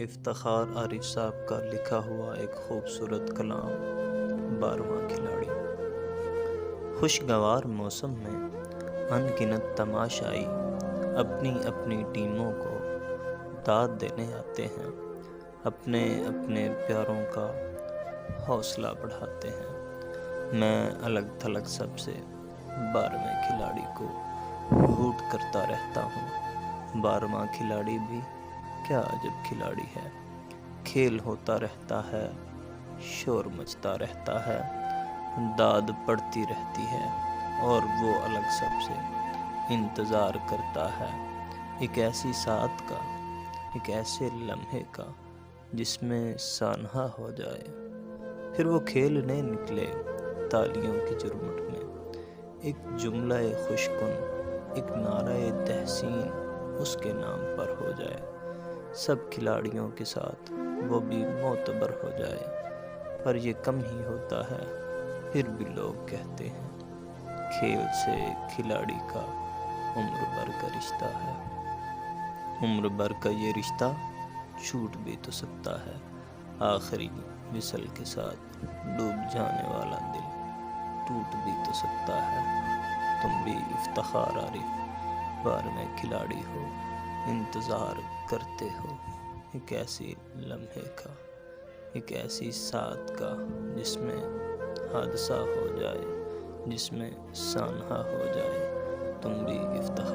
افتخار عارف صاحب کا لکھا ہوا ایک خوبصورت کلام 12واں کھلاڑی۔ خوشگوار موسم میں ان گنت تماشائی اپنی اپنی ٹیموں کو داد دینے آتے ہیں، اپنے اپنے پیاروں کا حوصلہ بڑھاتے ہیں۔ میں الگ تھلگ سب سے 12ویں کھلاڑی کو ہوٹ کرتا رہتا ہوں۔ 12واں کھلاڑی بھی کیا عجب کھلاڑی ہے، کھیل ہوتا رہتا ہے، شور مچتا رہتا ہے، داد پڑتی رہتی ہے اور وہ الگ سب سے انتظار کرتا ہے ایک ایسی ساتھ کا، ایک ایسے لمحے کا جس میں سانحہ ہو جائے۔ پھر وہ کھیلنے نکلے تالیوں کی جھرمٹ میں، ایک جملہ خوش کن، ایک نعرہ تحسین اس کے نام پر ہو جائے۔ سب کھلاڑیوں کے ساتھ وہ بھی معتبر ہو جائے، پر یہ کم ہی ہوتا ہے۔ پھر بھی لوگ کہتے ہیں کھیل سے کھلاڑی کا عمر بھر کا رشتہ ہے۔ عمر بھر کا یہ رشتہ چھوٹ بھی تو سکتا ہے، آخری وصل کے ساتھ ڈوب جانے والا دل ٹوٹ بھی تو سکتا ہے۔ تم بھی افتخار عارف 12ویں کھلاڑی ہو، انتظار کرتے ہو ایک ایسی لمحے کا، ایک ایسی ساتھ کا جس میں حادثہ ہو جائے، جس میں سانحہ ہو جائے۔ تم بھی افتخار